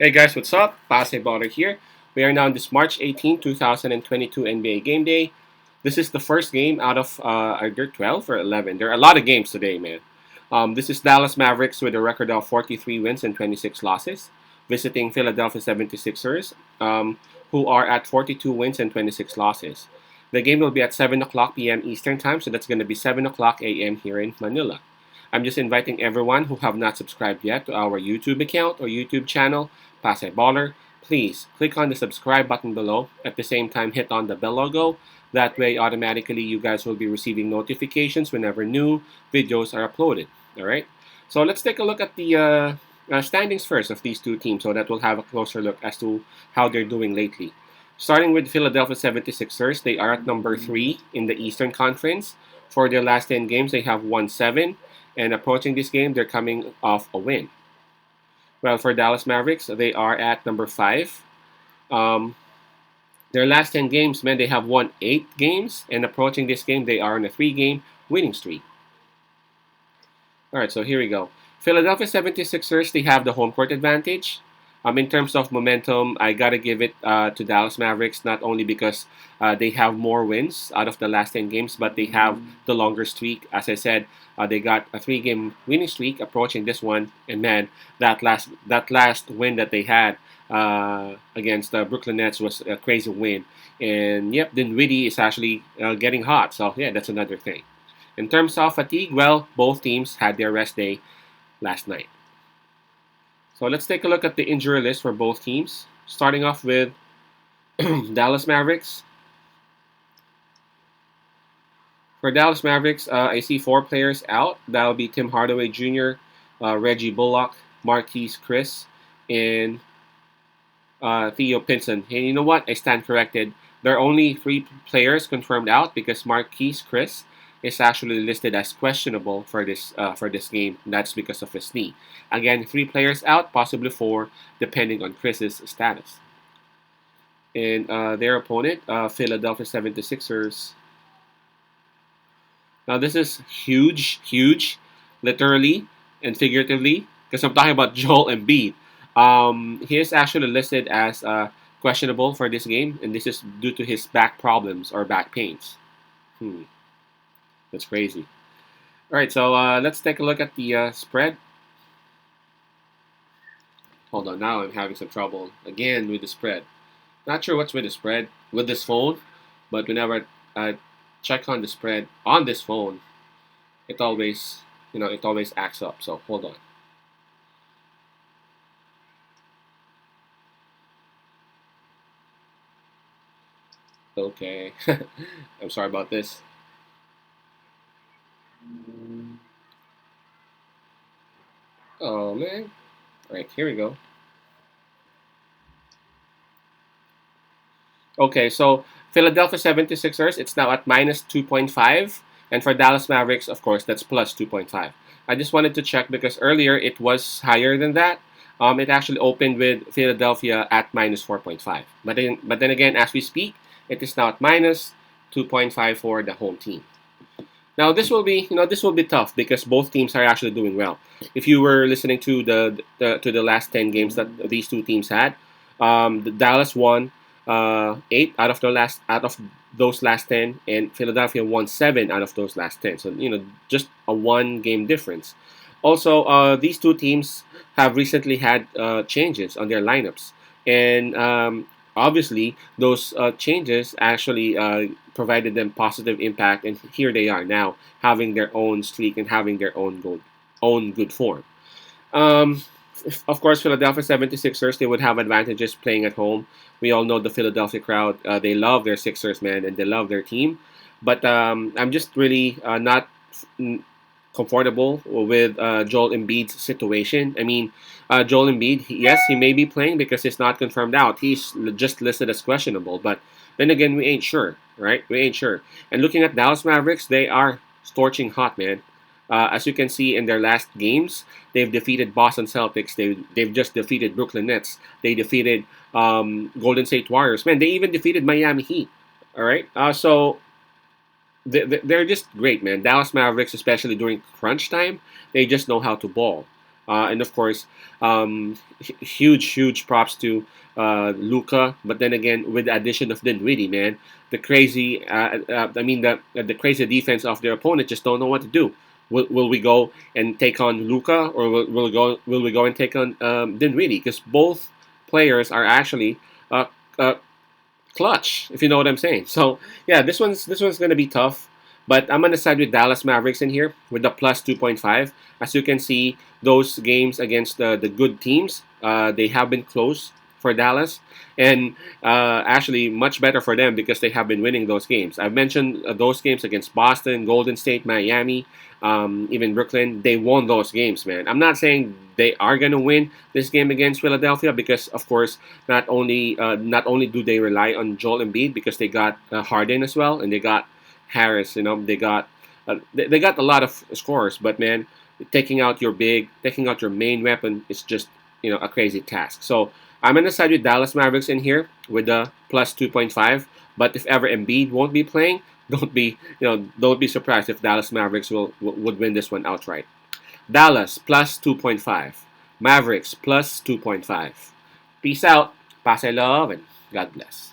Hey guys, what's up? Basketballer here. We are now on this March 18, 2022 NBA Game Day. This is the first game out of either 12 or 11. There are a lot of games today, man. This is Dallas Mavericks with a record of 43 wins and 26 losses, visiting Philadelphia 76ers, who are at 42 wins and 26 losses. The game will be at 7 o'clock p.m. Eastern Time, so that's going to be 7 o'clock a.m. here in Manila. I'm just inviting everyone who have not subscribed yet to our YouTube account or YouTube channel, Pasay Baller. Please click on the subscribe button below. At the same time, hit on the bell logo. That way, automatically, you guys will be receiving notifications whenever new videos are uploaded. All right. So let's take a look at the standings first of these two teams, so that we'll have a closer look as to how they're doing lately. Starting with Philadelphia 76ers, they are at number 3 in the Eastern Conference. For their last 10 games, they have won 7. And approaching this game, they're coming off a win. Well, for Dallas Mavericks, they are at number 5. Um, their last 10 games, man, they have won 8 games. And approaching this game, they are on a 3-game winning streak. All right, so here we go. Philadelphia 76ers, they have the home court advantage. In terms of momentum, I got to give it to Dallas Mavericks, not only because they have more wins out of the last 10 games, but they have the longer streak. As I said, they got a 3-game winning streak approaching this one. And man, that last win that they had against the Brooklyn Nets was a crazy win. And yep, Dinwiddie is actually getting hot. So yeah, that's another thing. In terms of fatigue, well, both teams had their rest day last night. So let's take a look at the injury list for both teams. Starting off with Dallas Mavericks. For Dallas Mavericks, I see 4 players out. That'll be Tim Hardaway Jr., Reggie Bullock, Marquise Chris, and Theo Pinson. And you know what? I stand corrected. There are only 3 players confirmed out because Marquise Chris is actually listed as questionable for this game. That's because of his knee. Again, 3 players out, possibly 4, depending on Chris's status. And their opponent, Philadelphia 76ers. Now this is huge, huge, literally and figuratively, because I'm talking about Joel Embiid. He is actually listed as questionable for this game, and this is due to his back problems or back pains. That's crazy. All right, so let's take a look at the spread. Hold on, now I'm having some trouble again with the spread. Not sure what's with the spread with this phone, but whenever I check on the spread on this phone, it always acts up. So hold on. Okay, I'm sorry about this. Oh man. All right, here we go. Okay, so Philadelphia 76ers, it's now at minus 2.5. And for Dallas Mavericks, of course, that's plus 2.5. I just wanted to check because earlier it was higher than that. It actually opened with Philadelphia at minus 4.5. But then again, as we speak, it is now at minus 2.5 for the home team. Now this will be tough because both teams are actually doing well. If you were listening to the last 10 games that these two teams had, the Dallas won 8 out of those last 10, and Philadelphia won 7 out of those last 10. So just a 1-game difference. Also, these two teams have recently had changes on their lineups, and obviously those changes actually provided them positive impact, and here they are now having their own streak and having their own good form. Um, of course, Philadelphia 76ers, they would have advantages playing at home. We all know the Philadelphia crowd. They love their Sixers, man, and they love their team. But I'm just really not comfortable with Joel Embiid's situation. I mean, Joel Embiid, yes, he may be playing because it's not confirmed out. He's just listed as questionable. But then again, we ain't sure, right? We ain't sure. And looking at Dallas Mavericks, they are scorching hot, man. As you can see in their last games, they've defeated Boston Celtics. They've just defeated Brooklyn Nets. They defeated Golden State Warriors. Man, they even defeated Miami Heat. All right. So they're just great, man. Dallas Mavericks, especially during crunch time, they just know how to ball. And of course, huge props to Luca. But then again, with the addition of Dinwiddie, man, the crazy, the crazy defense of their opponent just don't know what to do. Will we go and take on Luca, or will we go and take on Dinwiddie? Because both players are actually uh, uh, clutch, if you know what I'm saying. So yeah, this one's gonna be tough, but I'm gonna side with Dallas Mavericks in here with the plus 2.5. As you can see, those games against the good teams, they have been close for Dallas, and actually much better for them because they have been winning those games. I've mentioned those games against Boston, Golden State, Miami, even Brooklyn. They won those games, man. I'm not saying they are gonna win this game against Philadelphia because, of course, not only do they rely on Joel Embiid because they got Harden as well, and they got Harris. They got a lot of scores, but man, taking out your main weapon is just a crazy task. So I'm gonna side with Dallas Mavericks in here with the plus 2.5. But if ever Embiid won't be playing, don't be surprised if Dallas Mavericks would win this one outright. Dallas plus 2.5. Mavericks plus 2.5. Peace out. Pass I love and God bless.